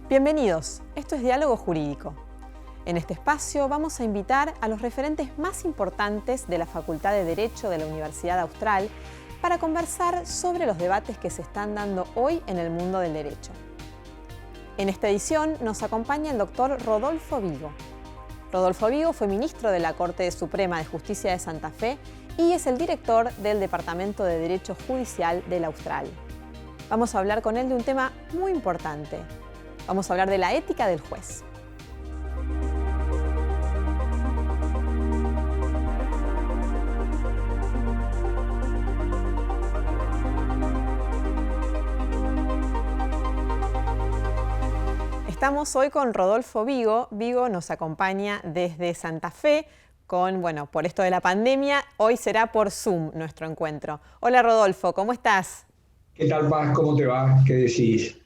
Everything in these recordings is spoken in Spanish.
Bienvenidos, esto es Diálogo Jurídico. En este espacio vamos a invitar a los referentes más importantes de la Facultad de Derecho de la Universidad Austral para conversar sobre los debates que se están dando hoy en el mundo del derecho. En esta edición nos acompaña el doctor Rodolfo Vigo. Rodolfo Vigo fue ministro de la Corte Suprema de Justicia de Santa Fe y es el director del Departamento de Derecho Judicial del Austral. Vamos a hablar con él de un tema muy importante. Vamos a hablar de la ética del juez. Estamos hoy con Rodolfo Vigo. Vigo nos acompaña desde Santa Fe por esto de la pandemia, hoy será por Zoom nuestro encuentro. Hola Rodolfo, ¿cómo estás? ¿Qué tal, Paz? ¿Cómo te va? ¿Qué decís?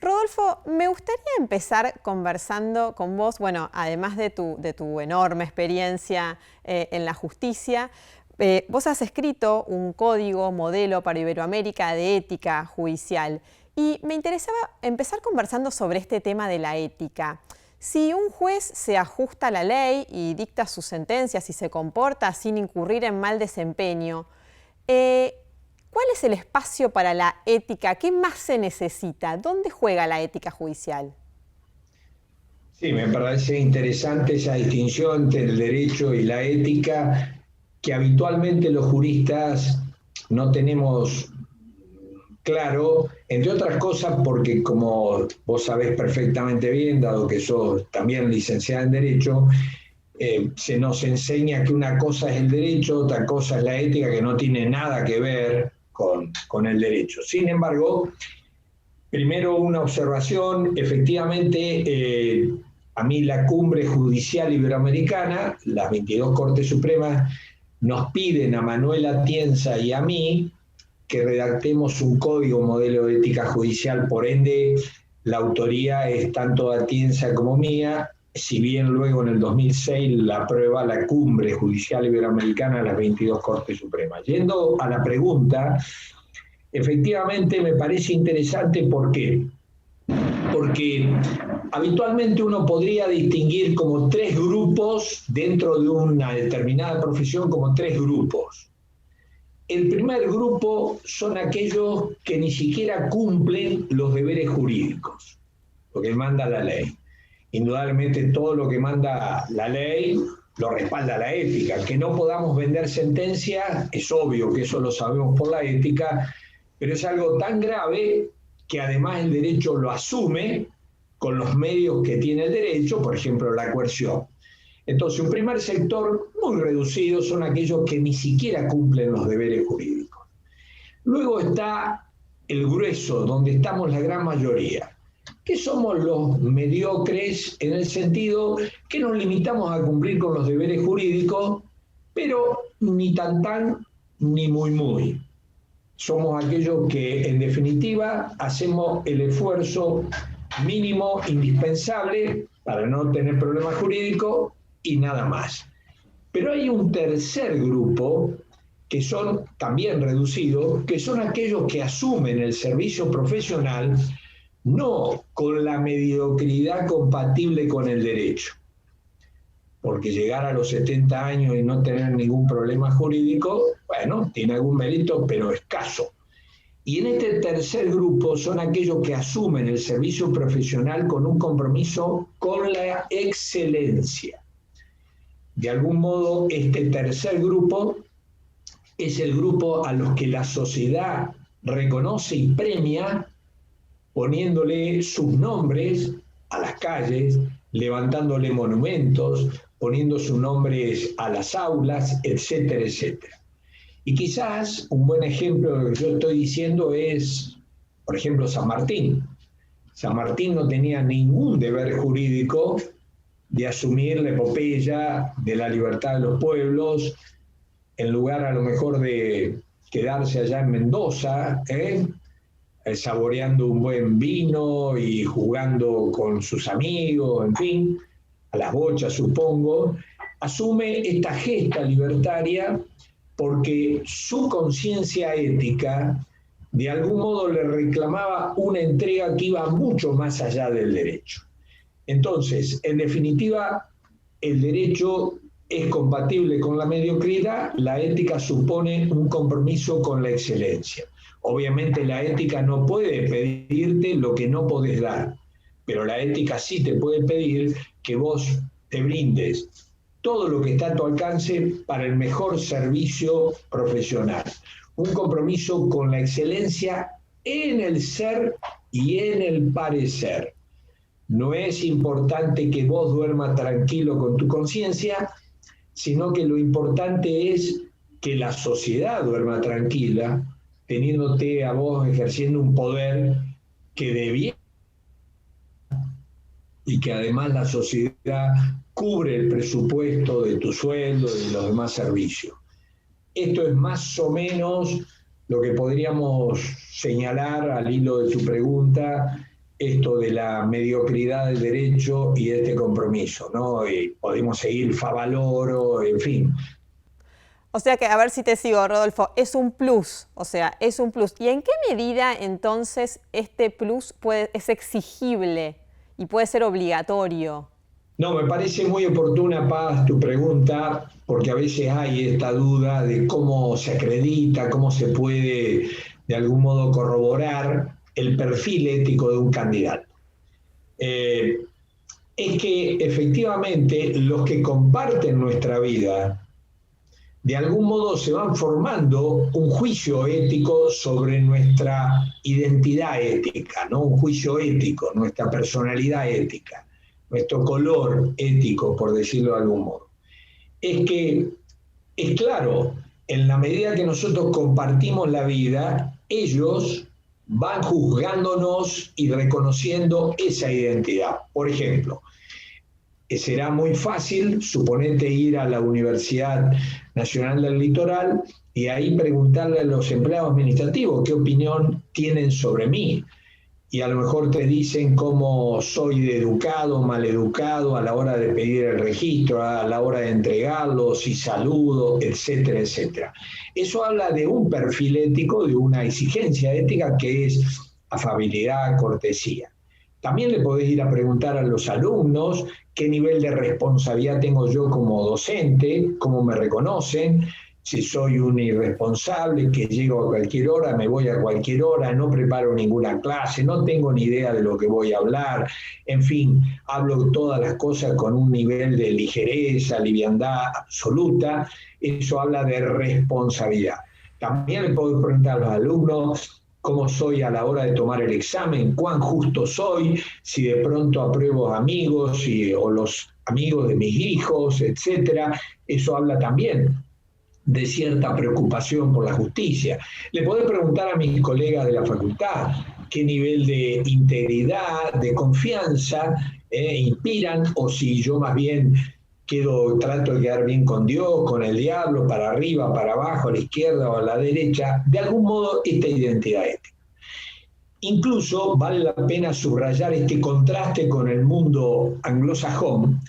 Rodolfo, me gustaría empezar conversando con vos, además de tu enorme experiencia en la justicia, vos has escrito un código modelo para Iberoamérica de ética judicial y me interesaba empezar conversando sobre este tema de la ética. Si un juez se ajusta a la ley y dicta sus sentencias y se comporta sin incurrir en mal desempeño, ¿cuál es el espacio para la ética? ¿Qué más se necesita? ¿Dónde juega la ética judicial? Sí, me parece interesante esa distinción entre el derecho y la ética, que habitualmente los juristas no tenemos claro, entre otras cosas porque, como vos sabés perfectamente bien, dado que sos también licenciada en Derecho, se nos enseña que una cosa es el derecho, otra cosa es la ética, que no tiene nada que ver con el derecho. Sin embargo, primero una observación, efectivamente, a mí la Cumbre Judicial Iberoamericana, las 22 Cortes Supremas, nos piden a Manuel Atienza y a mí que redactemos un código modelo de ética judicial, por ende la autoría es tanto de Atienza como mía, si bien luego en el 2006 la aprueba la Cumbre Judicial Iberoamericana de las 22 Cortes Supremas. Yendo a la pregunta, efectivamente me parece interesante. ¿Por qué? Porque habitualmente uno podría distinguir como tres grupos dentro de una determinada profesión, como tres grupos. El primer grupo son aquellos que ni siquiera cumplen los deberes jurídicos, lo que manda la ley. Indudablemente todo lo que manda la ley lo respalda la ética. Que no podamos vender sentencias es obvio, que eso lo sabemos por la ética, pero es algo tan grave que además el derecho lo asume con los medios que tiene el derecho, por ejemplo la coerción. Entonces, un primer sector muy reducido son aquellos que ni siquiera cumplen los deberes jurídicos. Luego está el grueso, donde estamos la gran mayoría, que somos los mediocres en el sentido que nos limitamos a cumplir con los deberes jurídicos, pero ni tan ni muy. Somos aquellos que, en definitiva, hacemos el esfuerzo mínimo indispensable para no tener problemas jurídicos y nada más. Pero hay un tercer grupo, que son también reducidos, que son aquellos que asumen el servicio profesional no con la mediocridad compatible con el derecho, porque llegar a los 70 años y no tener ningún problema jurídico, tiene algún mérito, pero escaso. Y en este tercer grupo son aquellos que asumen el servicio profesional con un compromiso con la excelencia. De algún modo, este tercer grupo es el grupo a los que la sociedad reconoce y premia poniéndole sus nombres a las calles, levantándole monumentos, poniendo sus nombres a las aulas, etcétera, etcétera. Y quizás un buen ejemplo de lo que yo estoy diciendo es, por ejemplo, San Martín. San Martín no tenía ningún deber jurídico de asumir la epopeya de la libertad de los pueblos, en lugar a lo mejor de quedarse allá en Mendoza, saboreando un buen vino y jugando con sus amigos, en fin, a las bochas supongo, asume esta gesta libertaria porque su conciencia ética de algún modo le reclamaba una entrega que iba mucho más allá del derecho. Entonces, en definitiva, el derecho es compatible con la mediocridad, la ética supone un compromiso con la excelencia. Obviamente la ética no puede pedirte lo que no podés dar, pero la ética sí te puede pedir que vos te brindes todo lo que está a tu alcance para el mejor servicio profesional. Un compromiso con la excelencia en el ser y en el parecer. No es importante que vos duermas tranquilo con tu conciencia, sino que lo importante es que la sociedad duerma tranquila, teniéndote a vos ejerciendo un poder que debiera y que además la sociedad cubre el presupuesto de tu sueldo y de los demás servicios. Esto es más o menos lo que podríamos señalar al hilo de tu pregunta, esto de la mediocridad del derecho y de este compromiso, ¿no? Y podemos seguir Favaloro, en fin. O sea que, a ver si te sigo, Rodolfo, es un plus, o sea, es un plus. ¿Y en qué medida entonces este plus es exigible y puede ser obligatorio? No, me parece muy oportuna, Paz, tu pregunta, porque a veces hay esta duda de cómo se acredita, cómo se puede de algún modo corroborar el perfil ético de un candidato. Es que efectivamente los que comparten nuestra vida, de algún modo se van formando un juicio ético sobre nuestra identidad ética, ¿no? Un juicio ético, nuestra personalidad ética, nuestro color ético, por decirlo de algún modo. Es que, es claro, en la medida que nosotros compartimos la vida, ellos van juzgándonos y reconociendo esa identidad. Por ejemplo, será muy fácil, suponete, ir a la Universidad Nacional del Litoral y ahí preguntarle a los empleados administrativos qué opinión tienen sobre mí. Y a lo mejor te dicen cómo soy de educado, maleducado a la hora de pedir el registro, a la hora de entregarlo, si saludo, etcétera, etcétera. Eso habla de un perfil ético, de una exigencia ética que es afabilidad, cortesía. También le podés ir a preguntar a los alumnos qué nivel de responsabilidad tengo yo como docente, cómo me reconocen, si soy un irresponsable, que llego a cualquier hora, me voy a cualquier hora, no preparo ninguna clase, no tengo ni idea de lo que voy a hablar, en fin, hablo todas las cosas con un nivel de ligereza, liviandad absoluta, eso habla de responsabilidad. También le puedo preguntar a los alumnos cómo soy a la hora de tomar el examen, cuán justo soy, si de pronto apruebo amigos o los amigos de mis hijos, etcétera. Eso habla también de cierta preocupación por la justicia. Le podés preguntar a mis colegas de la facultad qué nivel de integridad, de confianza inspiran, o si yo más bien trato de quedar bien con Dios, con el diablo, para arriba, para abajo, a la izquierda o a la derecha, de algún modo esta identidad ética. Incluso vale la pena subrayar este contraste con el mundo anglosajón,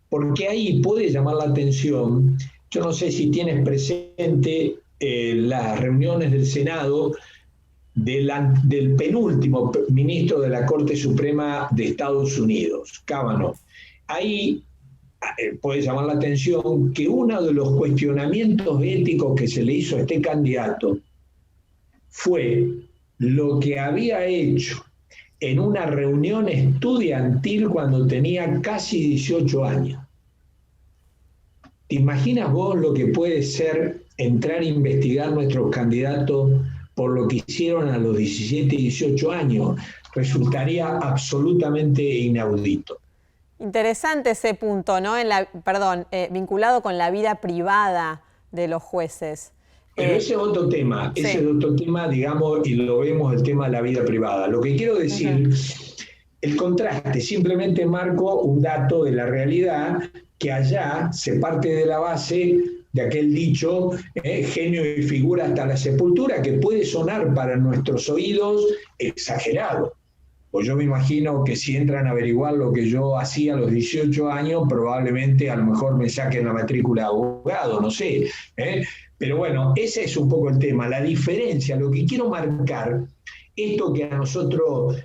porque ahí puede llamar la atención. Yo no sé si tienes presente las reuniones del Senado del penúltimo ministro de la Corte Suprema de Estados Unidos, Kavanaugh. Ahí puede llamar la atención que uno de los cuestionamientos éticos que se le hizo a este candidato fue lo que había hecho en una reunión estudiantil cuando tenía casi 18 años. ¿Te imaginas vos lo que puede ser entrar a investigar nuestros candidatos por lo que hicieron a los 17 y 18 años? Resultaría absolutamente inaudito. Interesante ese punto, ¿no? Vinculado con la vida privada de los jueces. Pero ese es otro tema, sí. Ese es otro tema, digamos, y lo vemos, el tema de la vida privada. Lo que quiero decir, el contraste, simplemente marco un dato de la realidad, que allá se parte de la base de aquel dicho, genio y figura hasta la sepultura, que puede sonar para nuestros oídos exagerado. Pues yo me imagino que si entran a averiguar lo que yo hacía a los 18 años, probablemente a lo mejor me saquen la matrícula de abogado, no sé. Pero bueno, ese es un poco el tema, la diferencia, lo que quiero marcar, esto que a nosotros,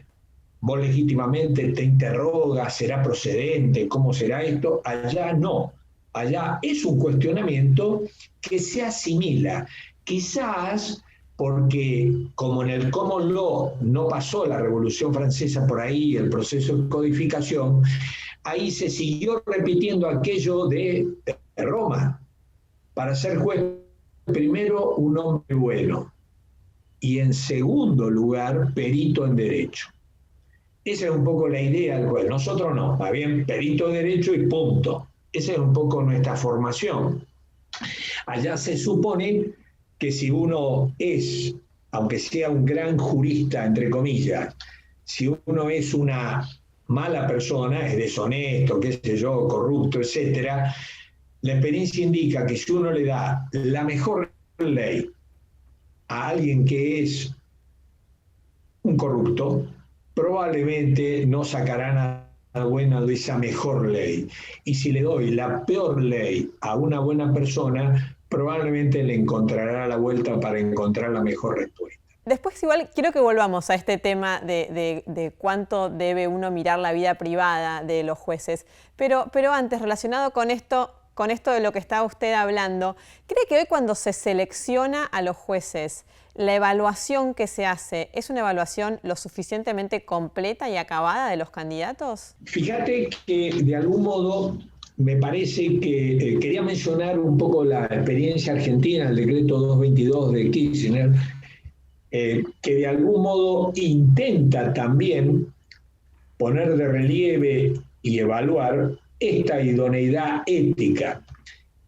vos legítimamente te interrogas, ¿será procedente? ¿Cómo será esto? Allá no, allá es un cuestionamiento que se asimila, quizás porque como en el common law no pasó la Revolución Francesa por ahí, el proceso de codificación, ahí se siguió repitiendo aquello de Roma. Para ser juez, primero un hombre bueno y en segundo lugar, perito en derecho. Esa es un poco la idea del juez. Nosotros no, más bien perito en derecho y punto. Esa es un poco nuestra formación. Allá se supone que si uno es, aunque sea un gran jurista, entre comillas, si uno es una mala persona, es deshonesto, qué sé yo, corrupto, etcétera, la experiencia indica que si uno le da la mejor ley a alguien que es un corrupto, probablemente no sacará nada bueno de esa mejor ley. Y si le doy la peor ley a una buena persona, probablemente le encontrará la vuelta para encontrar la mejor respuesta. Después igual quiero que volvamos a este tema de cuánto debe uno mirar la vida privada de los jueces. Pero antes, relacionado con esto de lo que está usted hablando, ¿cree que hoy cuando se selecciona a los jueces, la evaluación que se hace es una evaluación lo suficientemente completa y acabada de los candidatos? Fíjate que de algún modo me parece que quería mencionar un poco la experiencia argentina, el decreto 222 de Kirchner, que de algún modo intenta también poner de relieve y evaluar esta idoneidad ética.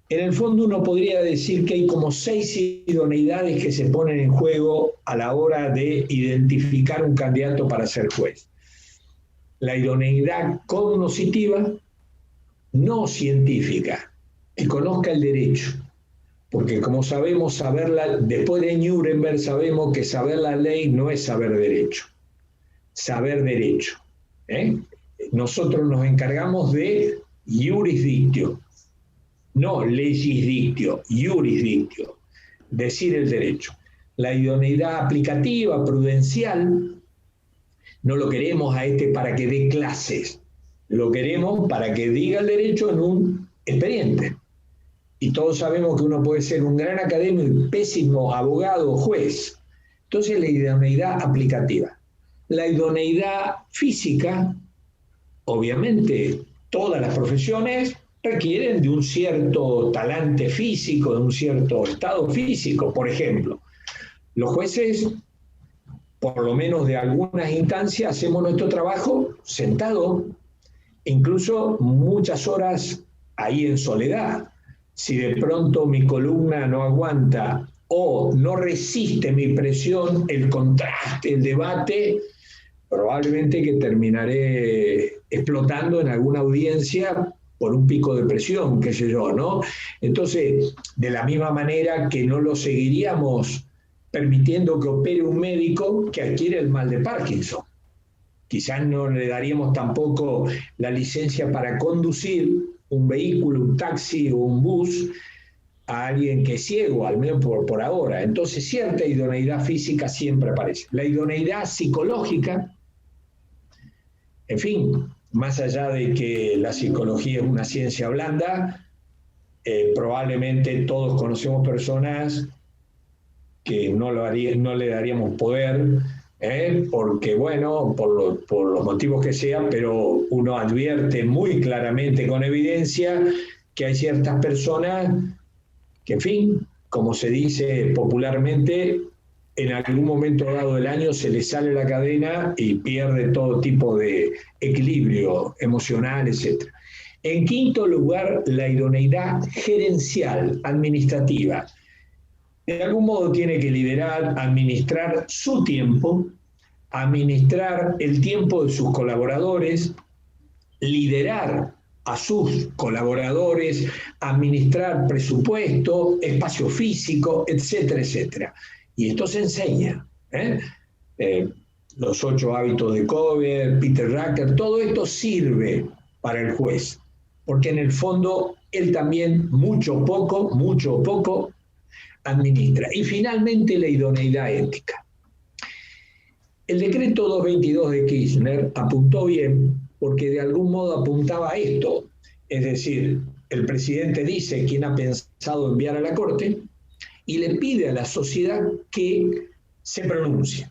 En el fondo uno podría decir que hay como 6 idoneidades que se ponen en juego a la hora de identificar un candidato para ser juez. La idoneidad cognoscitiva, no científica, que conozca el derecho. Porque como sabemos, después de Nuremberg sabemos que saber la ley no es saber derecho. Saber derecho. Nosotros nos encargamos de jurisdictio, no legis dictio, jurisdictio, decir el derecho. La idoneidad aplicativa, prudencial, no lo queremos a para que dé clases, lo queremos para que diga el derecho en un expediente. Y todos sabemos que uno puede ser un gran académico y pésimo abogado o juez. Entonces la idoneidad aplicativa. La idoneidad física, obviamente todas las profesiones requieren de un cierto talante físico, de un cierto estado físico. Por ejemplo, los jueces, por lo menos de algunas instancias, hacemos nuestro trabajo sentado, incluso muchas horas ahí en soledad. Si de pronto mi columna no aguanta o no resiste mi presión, el contraste, el debate, probablemente que terminaré explotando en alguna audiencia por un pico de presión, qué sé yo, ¿no? Entonces, de la misma manera que no lo seguiríamos permitiendo que opere un médico que adquiere el mal de Parkinson. Quizás no le daríamos tampoco la licencia para conducir un vehículo, un taxi o un bus a alguien que es ciego, al menos por ahora. Entonces, cierta idoneidad física siempre aparece. La idoneidad psicológica, en fin, más allá de que la psicología es una ciencia blanda, probablemente todos conocemos personas que no le daríamos poder, porque bueno, por los motivos que sean, pero uno advierte muy claramente con evidencia que hay ciertas personas que, en fin, como se dice popularmente, en algún momento dado del año se le sale la cadena y pierde todo tipo de equilibrio emocional, etc. En quinto lugar, la idoneidad gerencial, administrativa. De algún modo tiene que liderar, administrar su tiempo, administrar el tiempo de sus colaboradores, liderar a sus colaboradores, administrar presupuesto, espacio físico, etcétera, etcétera. Y esto se enseña. Los 8 hábitos de Kober, Peter Drucker, todo esto sirve para el juez, porque en el fondo él también, mucho o poco, administra. Y finalmente la idoneidad ética. El decreto 222 de Kirchner apuntó bien porque de algún modo apuntaba a esto, es decir, el presidente dice quién ha pensado enviar a la Corte y le pide a la sociedad que se pronuncie,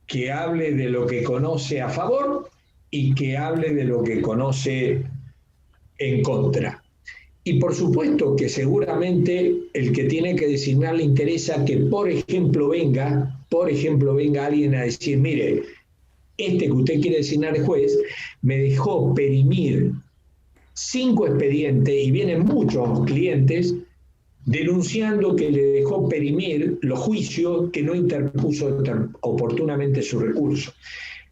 que hable de lo que conoce a favor y que hable de lo que conoce en contra. Y por supuesto que seguramente el que tiene que designar le interesa que, por ejemplo, venga alguien a decir, mire, este que usted quiere designar de juez me dejó perimir 5 expedientes y vienen muchos clientes denunciando que le dejó perimir los juicios que no interpuso oportunamente su recurso.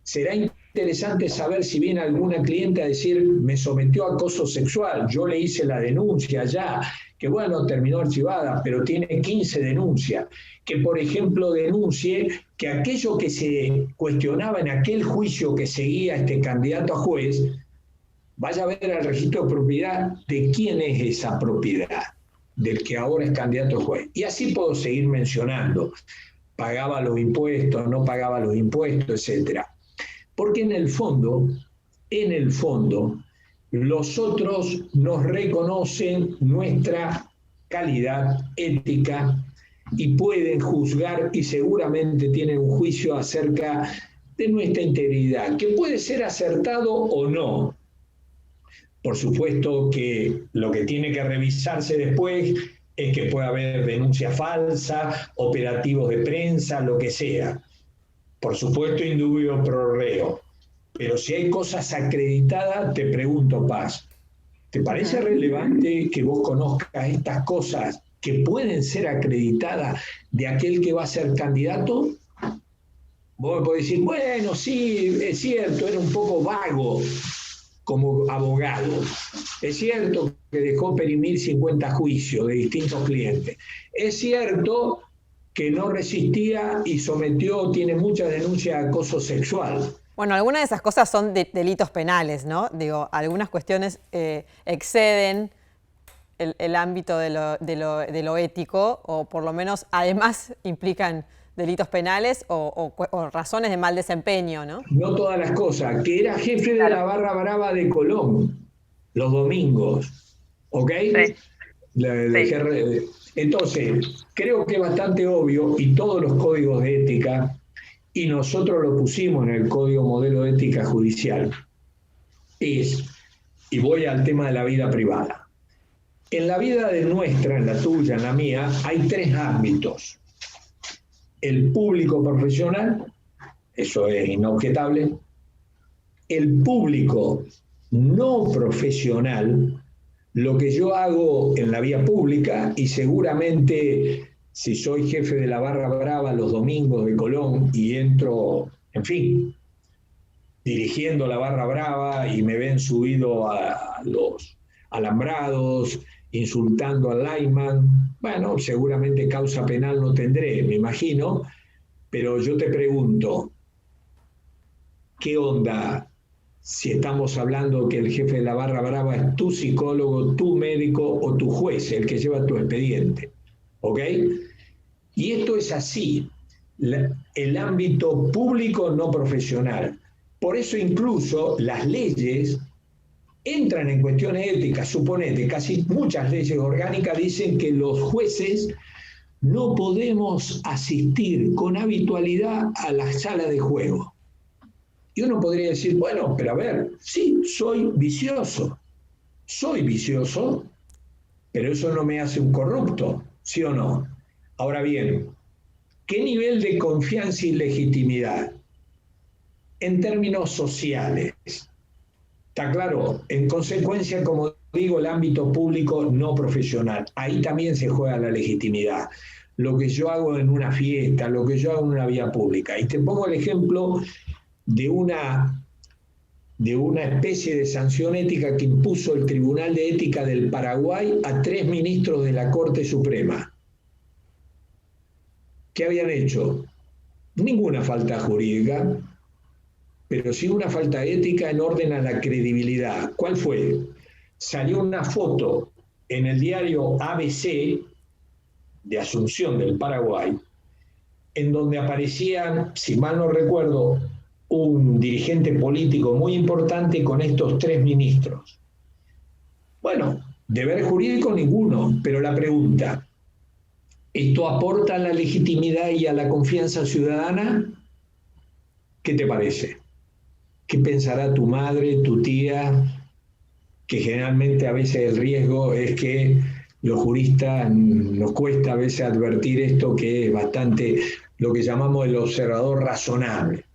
Será interesante saber si viene alguna cliente a decir, me sometió a acoso sexual, yo le hice la denuncia ya, que bueno, terminó archivada, pero tiene 15 denuncias. Que, por ejemplo, denuncie que aquello que se cuestionaba en aquel juicio que seguía este candidato a juez, vaya a ver al registro de propiedad de quién es esa propiedad, del que ahora es candidato a juez. Y así puedo seguir mencionando. Pagaba los impuestos, no pagaba los impuestos, etc. Porque en el fondo, los otros nos reconocen nuestra calidad ética y pueden juzgar y seguramente tienen un juicio acerca de nuestra integridad, que puede ser acertado o no. Por supuesto que lo que tiene que revisarse después es que pueda haber denuncia falsa, operativos de prensa, lo que sea. Por supuesto, indubio pro reo. Pero si hay cosas acreditadas, te pregunto, Paz, ¿te parece relevante que vos conozcas estas cosas que pueden ser acreditadas de aquel que va a ser candidato? Vos me podés decir, bueno, sí, es cierto, era un poco vago como abogado. Es cierto que dejó perimir 50 juicios de distintos clientes. Es cierto que no resistía y tiene muchas denuncias de acoso sexual. Bueno, algunas de esas cosas son delitos penales, ¿no? Digo, algunas cuestiones exceden el ámbito de lo ético, o por lo menos además implican delitos penales o razones de mal desempeño, ¿no? No todas las cosas. Que era jefe de la barra brava de Colón los domingos, ¿ok? Sí. Entonces, creo que es bastante obvio, y todos los códigos de ética, y nosotros lo pusimos en el Código Modelo de Ética Judicial, y voy al tema de la vida privada. En la vida de nuestra, en la tuya, en la mía, hay 3 ámbitos. El público profesional, eso es inobjetable. El público no profesional, lo que yo hago en la vía pública, y seguramente si soy jefe de la barra brava los domingos de Colón y entro, en fin, dirigiendo la barra brava y me ven subido a los alambrados, insultando al lineman, bueno, seguramente causa penal no tendré, me imagino, pero yo te pregunto, ¿qué onda si estamos hablando que el jefe de la barra brava es tu psicólogo, tu médico o tu juez, el que lleva tu expediente? ¿Ok? Y esto es así, el ámbito público no profesional. Por eso incluso las leyes entran en cuestiones éticas. Suponete, casi muchas leyes orgánicas dicen que los jueces no podemos asistir con habitualidad a la sala de juego. Y uno podría decir, bueno, pero a ver, sí, soy vicioso, pero eso no me hace un corrupto, ¿sí o no? Ahora bien, ¿qué nivel de confianza y legitimidad? En términos sociales, está claro, en consecuencia, como digo, el ámbito público no profesional, ahí también se juega la legitimidad. Lo que yo hago en una fiesta, lo que yo hago en una vía pública. Y te pongo el ejemplo de una especie de sanción ética que impuso el Tribunal de Ética del Paraguay a 3 ministros de la Corte Suprema. ¿Qué habían hecho? Ninguna falta jurídica, pero sí una falta ética en orden a la credibilidad. ¿Cuál fue? Salió una foto en el diario ABC de Asunción del Paraguay, en donde aparecían, si mal no recuerdo, un dirigente político muy importante con estos 3 ministros. Bueno, deber jurídico ninguno, pero la pregunta, ¿esto aporta a la legitimidad y a la confianza ciudadana? ¿Qué te parece? ¿Qué pensará tu madre, tu tía? Que generalmente a veces el riesgo es que los juristas nos cuesta a veces advertir esto, que es bastante lo que llamamos el observador razonable.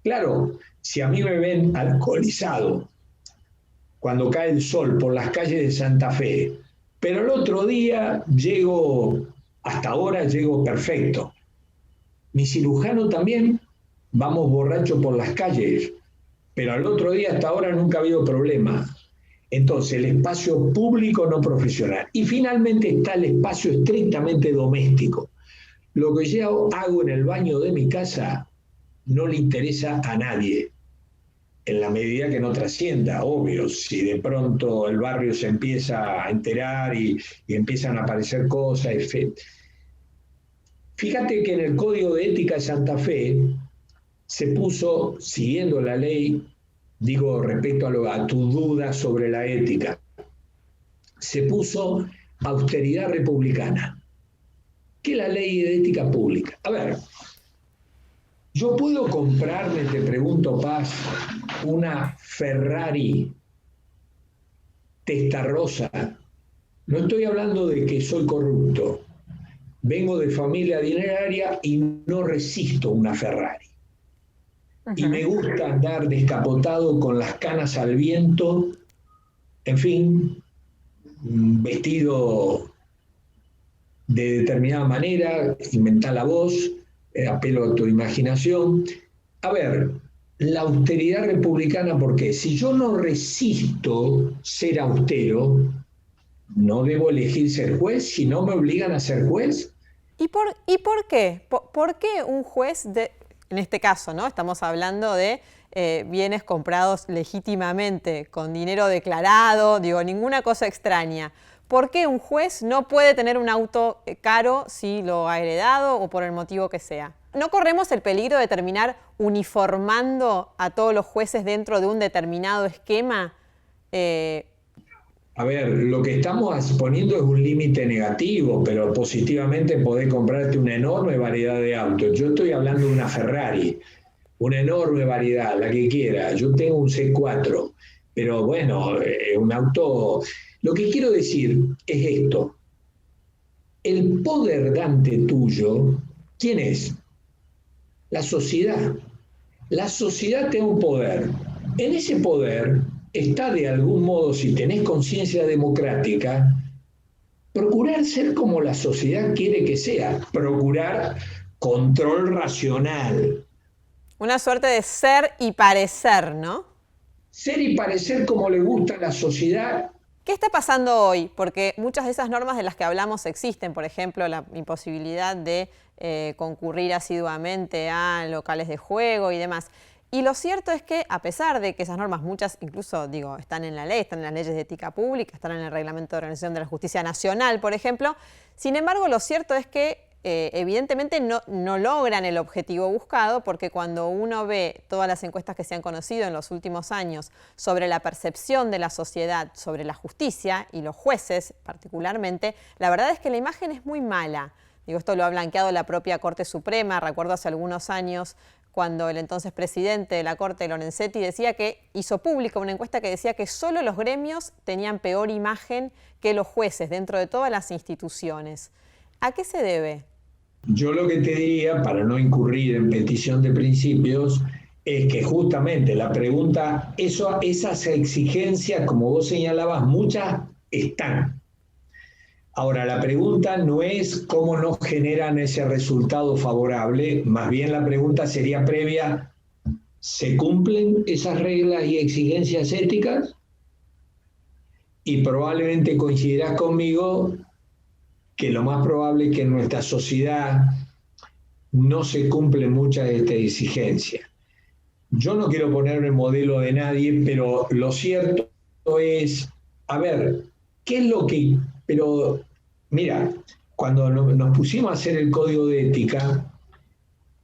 Claro, si a mí me ven alcoholizado cuando cae el sol por las calles de Santa Fe, pero el otro día hasta ahora llego perfecto. Mi cirujano también, vamos borrachos por las calles, pero al otro día hasta ahora nunca ha habido problema. Entonces, el espacio público no profesional. Y finalmente está el espacio estrictamente doméstico. Lo que yo hago en el baño de mi casa no le interesa a nadie, en la medida que no trascienda, obvio. Si de pronto el barrio se empieza a enterar y empiezan a aparecer cosas. Fíjate que en el Código de Ética de Santa Fe se puso, siguiendo la ley, digo respecto a tu duda sobre la ética, se puso austeridad republicana, que es la ley de ética pública. A ver, yo puedo comprarme, te pregunto, Paz, una Ferrari Testarossa. No estoy hablando de que soy corrupto. Vengo de familia dineraria y no resisto una Ferrari. Y me gusta andar descapotado con las canas al viento, en fin, vestido de determinada manera, inventar la voz, apelo a tu imaginación. A ver, la austeridad republicana, porque si yo no resisto ser austero, no debo elegir ser juez, si no me obligan a ser juez. ¿Y por qué? ¿Por qué un juez, en este caso, ¿no? Estamos hablando de bienes comprados legítimamente, con dinero declarado, digo, ninguna cosa extraña? ¿Por qué un juez no puede tener un auto caro si lo ha heredado o por el motivo que sea? ¿No corremos el peligro de terminar uniformando a todos los jueces dentro de un determinado esquema? A ver, lo que estamos poniendo es un límite negativo, pero positivamente podés comprarte una enorme variedad de autos. Yo estoy hablando de una Ferrari, una enorme variedad, la que quiera. Yo tengo un C4, pero bueno, un auto... Lo que quiero decir es esto. El poder dante tuyo, ¿quién es? La sociedad. La sociedad tiene un poder. En ese poder está de algún modo, si tenés conciencia democrática, procurar ser como la sociedad quiere que sea, procurar control racional. Una suerte de ser y parecer, ¿no? Ser y parecer como le gusta a la sociedad. ¿Qué está pasando hoy? Porque muchas de esas normas de las que hablamos existen, por ejemplo, la imposibilidad de concurrir asiduamente a locales de juego y demás. Y lo cierto es que, a pesar de que esas normas, muchas incluso, digo, están en la ley, están en las leyes de ética pública, están en el Reglamento de Organización de la Justicia Nacional, por ejemplo, sin embargo, lo cierto es que evidentemente no logran el objetivo buscado, porque cuando uno ve todas las encuestas que se han conocido en los últimos años sobre la percepción de la sociedad sobre la justicia y los jueces particularmente, la verdad es que la imagen es muy mala. Digo, esto lo ha blanqueado la propia Corte Suprema. Recuerdo hace algunos años cuando el entonces presidente de la Corte, Lorenzetti, decía que hizo pública una encuesta que decía que solo los gremios tenían peor imagen que los jueces dentro de todas las instituciones. ¿A qué se debe? Yo lo que te diría, para no incurrir en petición de principios, es que justamente la pregunta, esas exigencias, como vos señalabas, muchas están. Ahora, la pregunta no es cómo nos generan ese resultado favorable, más bien la pregunta sería previa, ¿se cumplen esas reglas y exigencias éticas? Y probablemente coincidirás conmigo que lo más probable es que en nuestra sociedad no se cumplen muchas de estas exigencias. Yo no quiero ponerme el modelo de nadie, pero lo cierto es, a ver, ¿qué es lo que...? Pero mira, cuando nos pusimos a hacer el código de ética,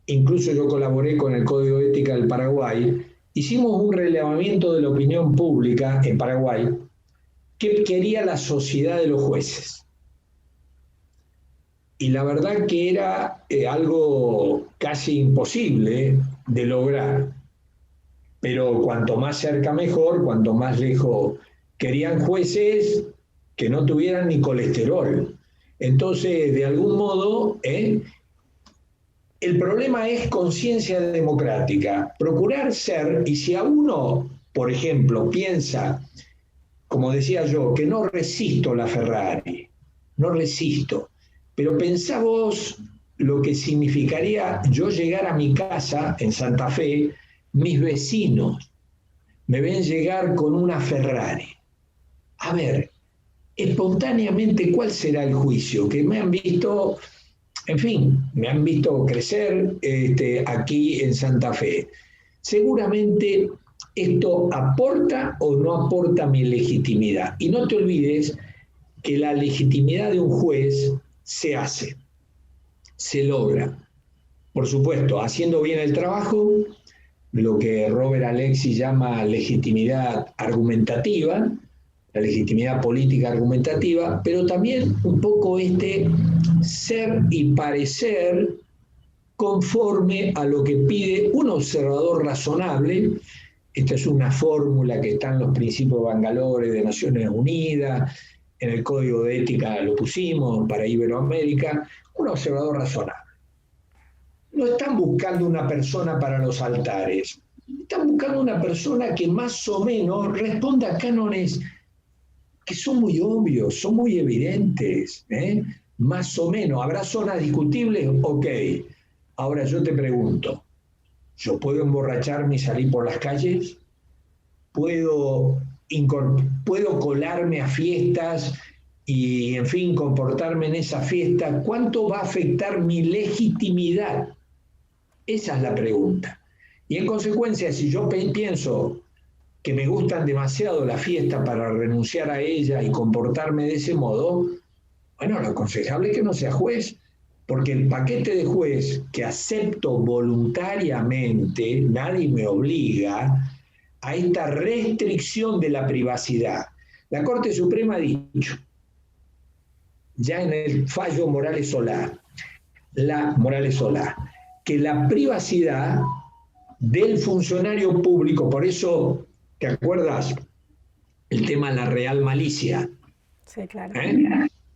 incluso yo colaboré con el código de ética del Paraguay, hicimos un relevamiento de la opinión pública en Paraguay que quería la sociedad de los jueces. Y la verdad que era algo casi imposible de lograr. Pero cuanto más cerca mejor, cuanto más lejos. Querían jueces que no tuvieran ni colesterol. Entonces, de algún modo, el problema es conciencia democrática. Procurar ser, y si a uno, por ejemplo, piensa, como decía yo, que no resisto la Ferrari, no resisto, pero pensá vos lo que significaría yo llegar a mi casa en Santa Fe, mis vecinos me ven llegar con una Ferrari. A ver, espontáneamente, ¿cuál será el juicio? Que me han visto, en fin, me han visto crecer aquí en Santa Fe. Seguramente esto aporta o no aporta a mi legitimidad. Y no te olvides que la legitimidad de un juez se hace, se logra. Por supuesto, haciendo bien el trabajo, lo que Robert Alexis llama legitimidad argumentativa, la legitimidad política argumentativa, pero también un poco ser y parecer conforme a lo que pide un observador razonable. Esta es una fórmula que está en los principios Bangalore de Naciones Unidas, en el Código de Ética lo pusimos para Iberoamérica, un observador razonable. No están buscando una persona para los altares, están buscando una persona que más o menos responda a cánones que son muy obvios, son muy evidentes, más o menos. ¿Habrá zonas discutibles? Ok. Ahora yo te pregunto, ¿yo puedo emborracharme y salir por las calles? ¿Puedo colarme a fiestas y, en fin, comportarme en esa fiesta? ¿Cuánto va a afectar mi legitimidad? Esa es la pregunta. Y en consecuencia, si yo pienso que me gustan demasiado las fiestas para renunciar a ellas y comportarme de ese modo, bueno, lo aconsejable es que no sea juez, porque el paquete de juez que acepto voluntariamente, nadie me obliga a esta restricción de la privacidad. La Corte Suprema ha dicho, ya en el fallo Morales Solá, que la privacidad del funcionario público, por eso, ¿te acuerdas? El tema de la real malicia. Sí, claro.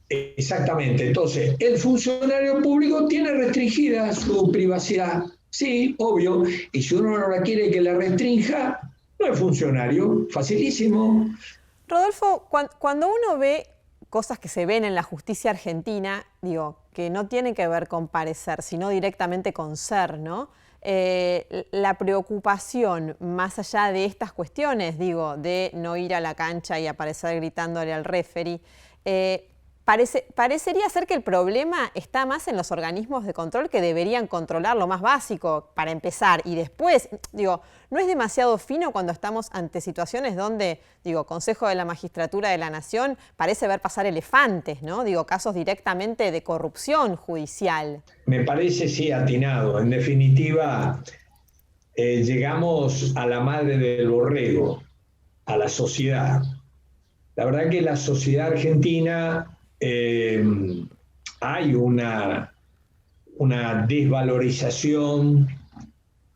Exactamente. Entonces, el funcionario público tiene restringida su privacidad. Sí, obvio. Y si uno no la quiere que la restrinja, no es funcionario. Facilísimo. Rodolfo, cuando uno ve cosas que se ven en la justicia argentina, digo, que no tienen que ver con parecer, sino directamente con ser, ¿no? La preocupación, más allá de estas cuestiones, digo, de no ir a la cancha y aparecer gritándole al referee, parecería ser que el problema está más en los organismos de control que deberían controlar lo más básico para empezar. Y después, digo, no es demasiado fino cuando estamos ante situaciones donde, digo, Consejo de la Magistratura de la Nación parece ver pasar elefantes, ¿no? Digo, casos directamente de corrupción judicial. Me parece, sí, atinado. En definitiva, llegamos a la madre del borrego, a la sociedad. La verdad que la sociedad argentina hay una desvalorización,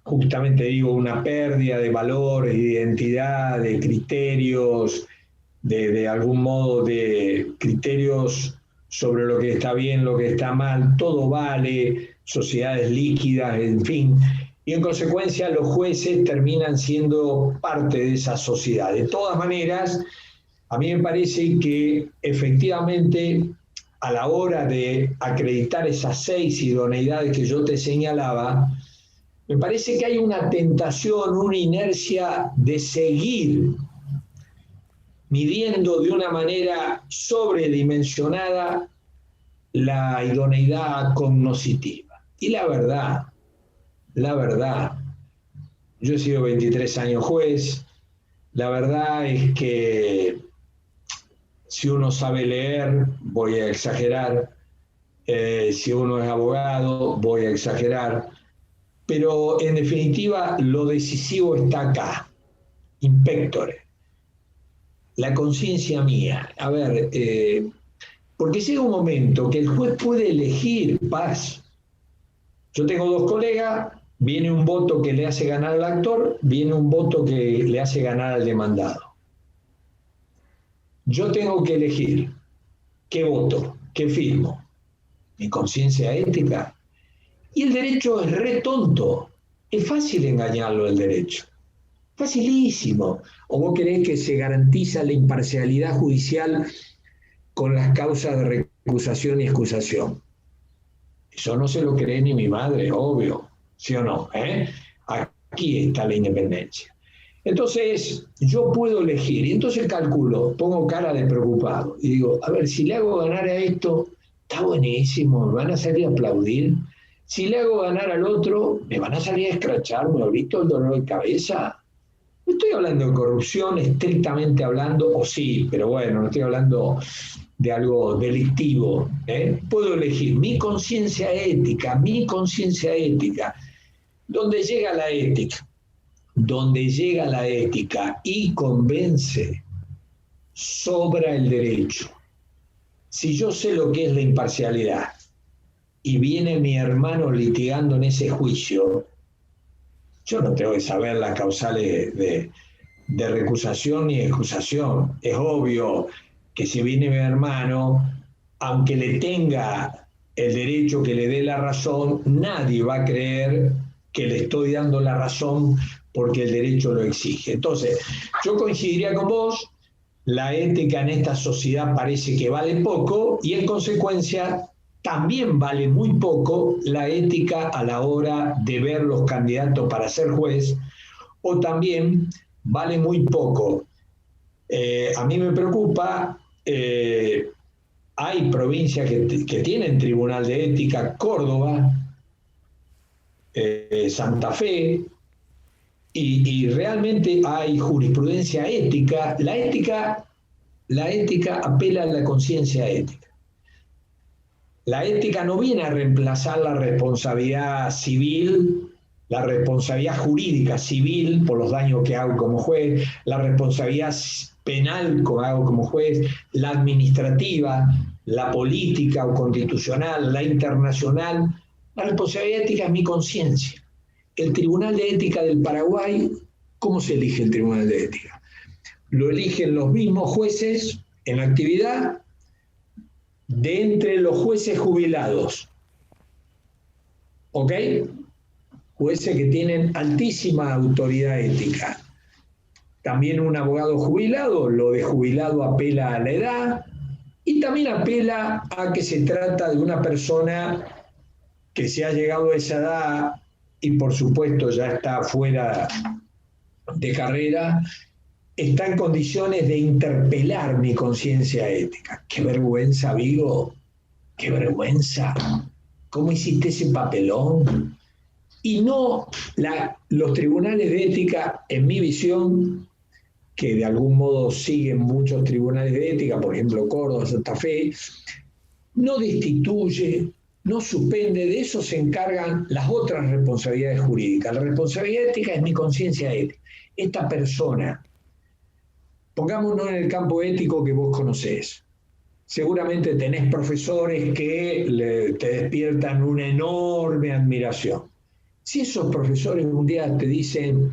justamente digo, una pérdida de valores, de identidad, de criterios, de algún modo de criterios sobre lo que está bien, lo que está mal, todo vale, sociedades líquidas, en fin. Y en consecuencia los jueces terminan siendo parte de esa sociedad. De todas maneras, a mí me parece que efectivamente a la hora de acreditar esas 6 idoneidades que yo te señalaba, me parece que hay una tentación, una inercia de seguir midiendo de una manera sobredimensionada la idoneidad cognoscitiva. Y la verdad, yo he sido 23 años juez, la verdad es que si uno sabe leer, voy a exagerar, si uno es abogado, voy a exagerar, pero en definitiva lo decisivo está acá, inspectore, la conciencia mía. A ver, porque llega un momento que el juez puede elegir paz. Yo tengo dos colegas, viene un voto que le hace ganar al actor, viene un voto que le hace ganar al demandado. Yo tengo que elegir qué voto, qué firmo, mi conciencia ética. Y el derecho es re tonto, es fácil engañarlo el derecho, facilísimo. ¿O vos querés que se garantiza la imparcialidad judicial con las causas de recusación y excusación? Eso no se lo cree ni mi madre, obvio, ¿sí o no? Aquí está la independencia. Entonces, yo puedo elegir, y entonces calculo, pongo cara de preocupado, y digo, a ver, si le hago ganar a esto, está buenísimo, me van a salir a aplaudir. Si le hago ganar al otro, me van a salir a escrachar, me visto el dolor de cabeza. No estoy hablando de corrupción estrictamente hablando, o sí, pero bueno, no estoy hablando de algo delictivo. Puedo elegir mi conciencia ética. ¿Dónde llega la ética? Donde llega la ética y convence, sobra el derecho. Si yo sé lo que es la imparcialidad y viene mi hermano litigando en ese juicio, yo no tengo que saber las causales de recusación ni excusación. Es obvio que si viene mi hermano, aunque le tenga el derecho que le dé la razón, nadie va a creer que le estoy dando la razón porque el derecho lo exige. Entonces, yo coincidiría con vos, la ética en esta sociedad parece que vale poco y en consecuencia también vale muy poco la ética a la hora de ver los candidatos para ser juez, o también vale muy poco. A mí me preocupa, hay provincias que tienen tribunal de ética, Córdoba, Santa Fe, y realmente hay jurisprudencia ética. La ética apela a la conciencia ética. La ética no viene a reemplazar la responsabilidad civil, la responsabilidad jurídica civil por los daños que hago como juez, la responsabilidad penal que hago como juez, la administrativa, la política o constitucional, la internacional. La responsabilidad ética es mi conciencia. El Tribunal de Ética del Paraguay, ¿cómo se elige el Tribunal de Ética? Lo eligen los mismos jueces en actividad de entre los jueces jubilados. ¿Ok? Jueces que tienen altísima autoridad ética. También un abogado jubilado, lo de jubilado apela a la edad y también apela a que se trata de una persona que se ha llegado a esa edad y por supuesto ya está fuera de carrera, está en condiciones de interpelar mi conciencia ética. ¡Qué vergüenza, Vigo! ¡Qué vergüenza! ¿Cómo hiciste ese papelón? Y no los tribunales de ética, en mi visión, que de algún modo siguen muchos tribunales de ética, por ejemplo Córdoba, Santa Fe, no destituye, no suspende, de eso se encargan las otras responsabilidades jurídicas. La responsabilidad ética es mi conciencia ética. Esta persona, pongámonos en el campo ético que vos conocés. Seguramente tenés profesores que te despiertan una enorme admiración. Si esos profesores un día te dicen,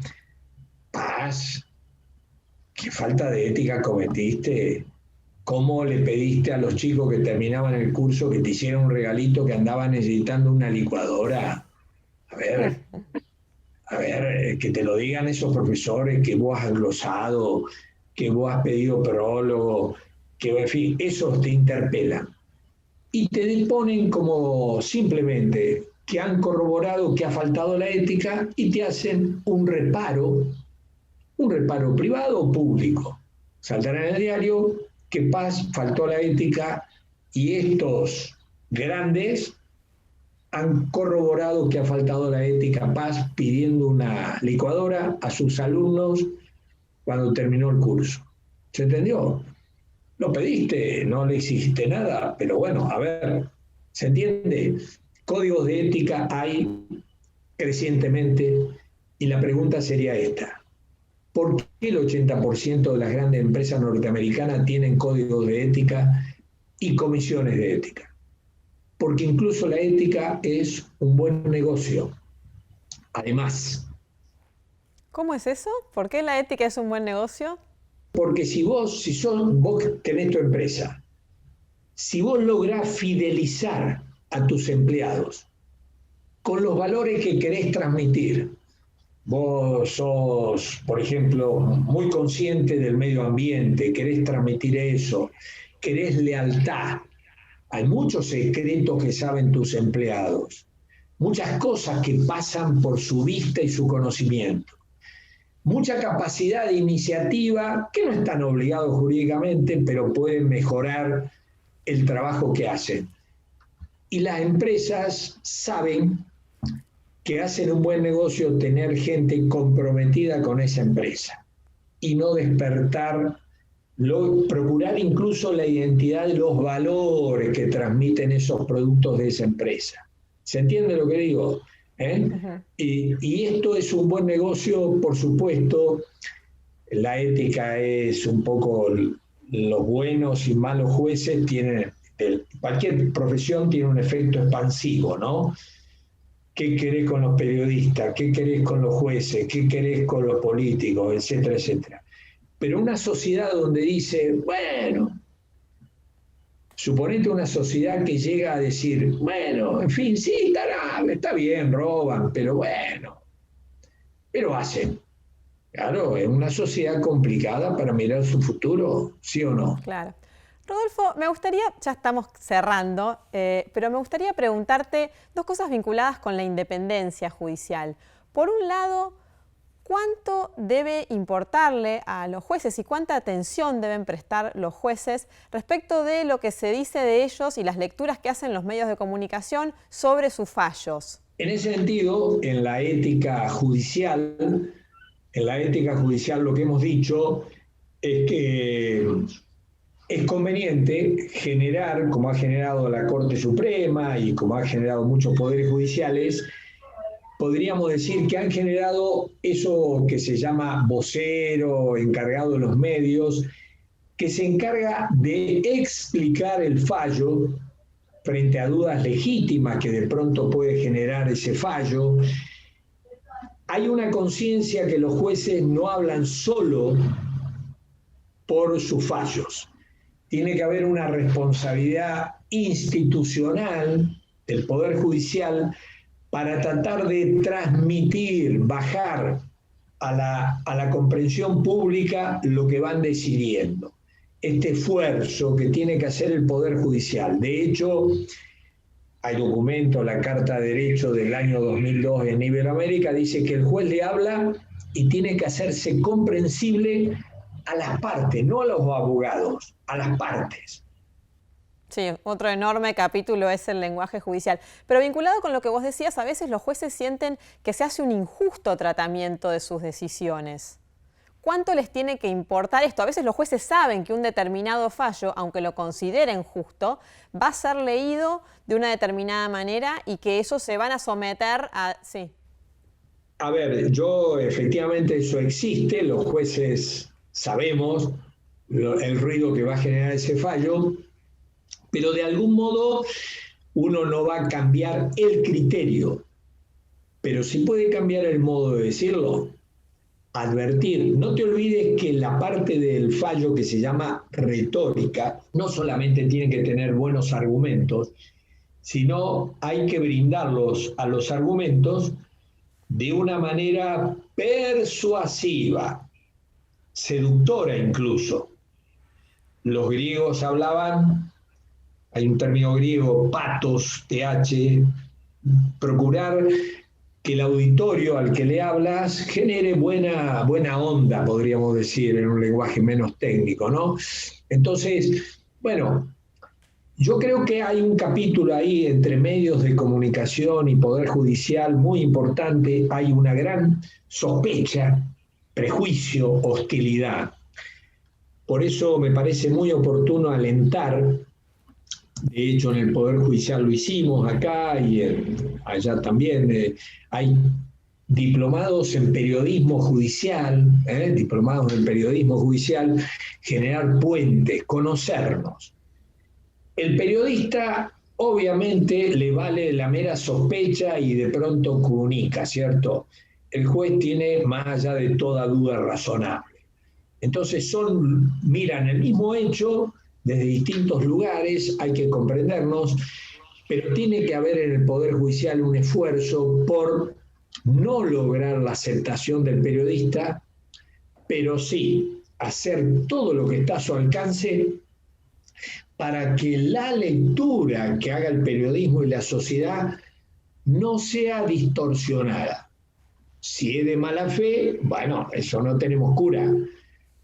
Paz, qué falta de ética cometiste, cómo le pediste a los chicos que terminaban el curso que te hicieran un regalito que andaban necesitando una licuadora. A ver, que te lo digan esos profesores que vos has glosado, que vos has pedido prólogo, que en fin, esos te interpelan. Y te disponen como simplemente que han corroborado que ha faltado la ética y te hacen un reparo privado o público. Saltará en el diario que Paz faltó a la ética y estos grandes han corroborado que ha faltado la ética a Paz pidiendo una licuadora a sus alumnos cuando terminó el curso. ¿Se entendió? Lo pediste, no le hiciste nada, pero bueno, a ver, ¿Se entiende? Códigos de ética hay crecientemente y la pregunta sería esta. ¿Por qué el 80% de las grandes empresas norteamericanas tienen códigos de ética y comisiones de ética? Porque incluso la ética es un buen negocio. Además, ¿Cómo es eso? ¿Por qué la ética es un buen negocio? porque vos tenés tu empresa, si vos lográs fidelizar a tus empleados con los valores que querés transmitir, vos sos, por ejemplo, muy consciente del medio ambiente, querés transmitir eso, querés lealtad. Hay muchos secretos que saben tus empleados, muchas cosas que pasan por su vista y su conocimiento, mucha capacidad de iniciativa que no están obligados jurídicamente, pero pueden mejorar el trabajo que hacen. Y las empresas saben que hacen un buen negocio tener gente comprometida con esa empresa y no procurar incluso la identidad de los valores que transmiten esos productos de esa empresa. ¿Se entiende lo que digo? Ujú. Y esto es un buen negocio, por supuesto. La ética es un poco los buenos y malos jueces tienen, cualquier profesión tiene un efecto expansivo, ¿no? ¿Qué querés con los periodistas? ¿Qué querés con los jueces? ¿Qué querés con los políticos? Etcétera, etcétera. Pero una sociedad donde dice, bueno, suponete una sociedad que llega a decir, bueno, en fin, sí, está bien, roban, pero bueno, pero hacen. Claro, es una sociedad complicada para mirar su futuro, ¿sí o no? Claro. Rodolfo, me gustaría, ya estamos cerrando, pero me gustaría preguntarte dos cosas vinculadas con la independencia judicial. Por un lado, ¿cuánto debe importarle a los jueces y cuánta atención deben prestar los jueces respecto de lo que se dice de ellos y las lecturas que hacen los medios de comunicación sobre sus fallos? En ese sentido, en la ética judicial lo que hemos dicho es que es conveniente generar, como ha generado la Corte Suprema y como ha generado muchos poderes judiciales, podríamos decir que han generado eso que se llama vocero, encargado de los medios, que se encarga de explicar el fallo frente a dudas legítimas que de pronto puede generar ese fallo. Hay una conciencia que los jueces no hablan solo por sus fallos. Tiene que haber una responsabilidad institucional del Poder Judicial para tratar de transmitir, bajar a la comprensión pública lo que van decidiendo. Este esfuerzo que tiene que hacer el Poder Judicial. De hecho, hay documentos, la Carta de Derecho del año 2002 en Iberoamérica, dice que el juez le habla y tiene que hacerse comprensible a las partes, no a los abogados, a las partes. Sí, otro enorme capítulo es el lenguaje judicial. Pero vinculado con lo que vos decías, a veces los jueces sienten que se hace un injusto tratamiento de sus decisiones. ¿Cuánto les tiene que importar esto? A veces los jueces saben que un determinado fallo, aunque lo consideren justo, va a ser leído de una determinada manera y que eso se van a someter a... Sí. A ver, efectivamente eso existe, los jueces sabemos el ruido que va a generar ese fallo, pero de algún modo uno no va a cambiar el criterio, pero sí puede cambiar el modo de decirlo. Advertir, no te olvides que la parte del fallo que se llama retórica no solamente tiene que tener buenos argumentos, sino hay que brindarlos a los argumentos de una manera persuasiva, seductora incluso. Los griegos hablaban, hay un término griego, pathos, TH, procurar que el auditorio al que le hablas genere buena onda, podríamos decir, en un lenguaje menos técnico, ¿no? Entonces, bueno, yo creo que hay un capítulo ahí entre medios de comunicación y poder judicial muy importante, hay una gran sospecha, prejuicio, hostilidad. Por eso me parece muy oportuno alentar De hecho, en el Poder Judicial lo hicimos acá y allá también. Hay diplomados en periodismo judicial, diplomados en periodismo judicial, generar puentes, conocernos. El periodista obviamente le vale la mera sospecha y de pronto comunica, ¿cierto? El juez tiene más allá de toda duda razonable. Entonces miran el mismo hecho desde distintos lugares, hay que comprendernos, pero tiene que haber en el Poder Judicial un esfuerzo por no lograr la aceptación del periodista, pero sí hacer todo lo que está a su alcance para que la lectura que haga el periodismo y la sociedad no sea distorsionada. Si es de mala fe, bueno, eso no tenemos cura,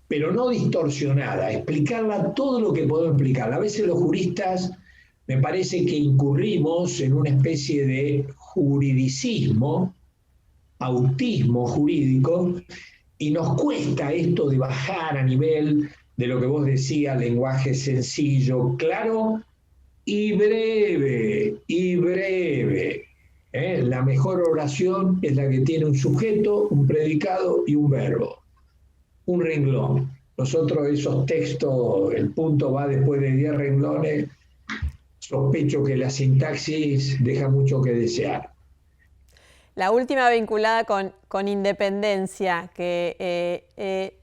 pero no distorsionada, explicarla todo lo que podemos explicar. A veces los juristas me parece que incurrimos en una especie de juridicismo, autismo jurídico, y nos cuesta esto de bajar a nivel de lo que vos decías, lenguaje sencillo, claro y breve, y breve. La mejor oración es la que tiene un sujeto, un predicado y un verbo. Un renglón. Nosotros esos textos, el punto va después de 10 renglones, sospecho que la sintaxis deja mucho que desear. La última vinculada con independencia, que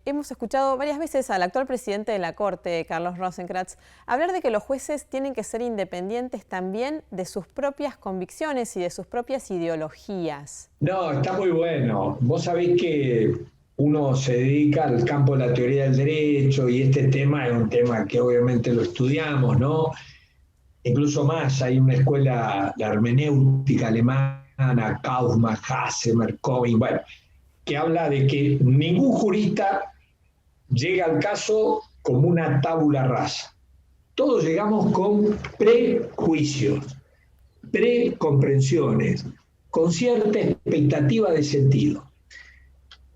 hemos escuchado varias veces al actual presidente de la Corte, Carlos Rosenkrantz, hablar de que los jueces tienen que ser independientes también de sus propias convicciones y de sus propias ideologías. No, está muy bueno. Vos sabés que uno se dedica al campo de la teoría del derecho y este tema es un tema que obviamente lo estudiamos, ¿no? Incluso más, hay una escuela de hermenéutica alemana, Kaufmann, Hassemer, Cohen, bueno, que habla de que ningún jurista llega al caso como una tabula rasa. Todos llegamos con prejuicios, precomprensiones, con cierta expectativa de sentido.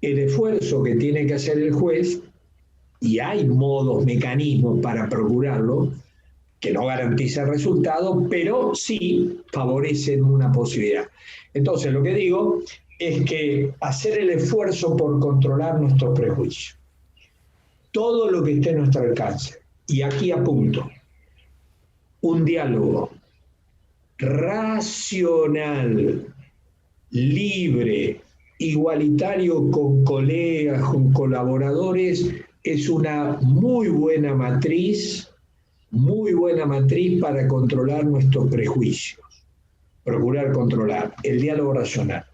El esfuerzo que tiene que hacer el juez, y hay modos, mecanismos para procurarlo, que no garantiza el resultado, pero sí favorecen una posibilidad. Entonces, lo que digo es que hacer el esfuerzo por controlar nuestros prejuicios, todo lo que esté en nuestro alcance, y aquí apunto, un diálogo racional, libre, igualitario con colegas, con colaboradores, es una muy buena matriz para controlar nuestros prejuicios, procurar controlar el diálogo racional.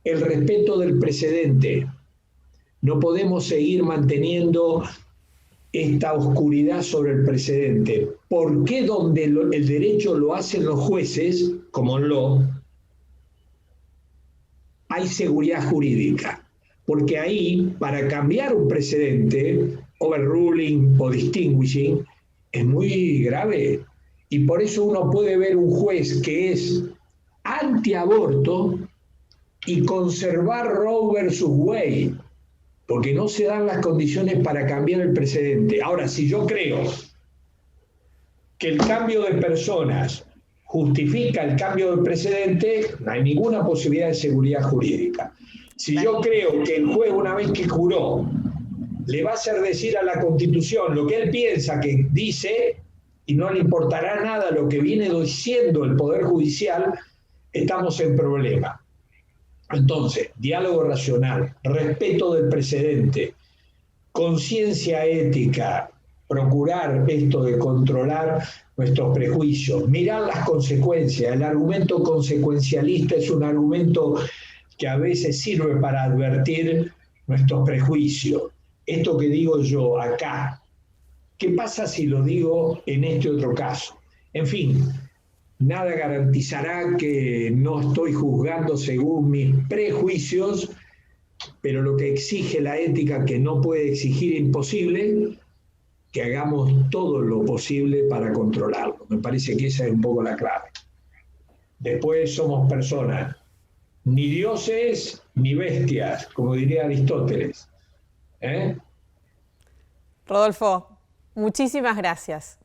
El respeto del precedente. No podemos seguir manteniendo esta oscuridad sobre el precedente. ¿Por qué donde el derecho lo hacen los jueces, como hay seguridad jurídica? Porque ahí, para cambiar un precedente, overruling o distinguishing, es muy grave. Y por eso uno puede ver un juez que es antiaborto y conservar Roe versus Wade, porque no se dan las condiciones para cambiar el precedente. Ahora, si yo creo que el cambio de personas justifica el cambio del precedente, no hay ninguna posibilidad de seguridad jurídica. Si yo creo que el juez, una vez que juró, le va a hacer decir a la Constitución lo que él piensa que dice y no le importará nada lo que viene diciendo el Poder Judicial, estamos en problema. Entonces, diálogo racional, respeto del precedente, conciencia ética, procurar esto de controlar nuestros prejuicios, mirar las consecuencias. El argumento consecuencialista es un argumento que a veces sirve para advertir nuestros prejuicios. Esto que digo yo acá, ¿qué pasa si lo digo en este otro caso? En fin, nada garantizará que no estoy juzgando según mis prejuicios, pero lo que exige la ética, que no puede exigir imposible, que hagamos todo lo posible para controlarlo. Me parece que esa es un poco la clave. Después somos personas, ni dioses ni bestias, como diría Aristóteles. Rodolfo, muchísimas gracias.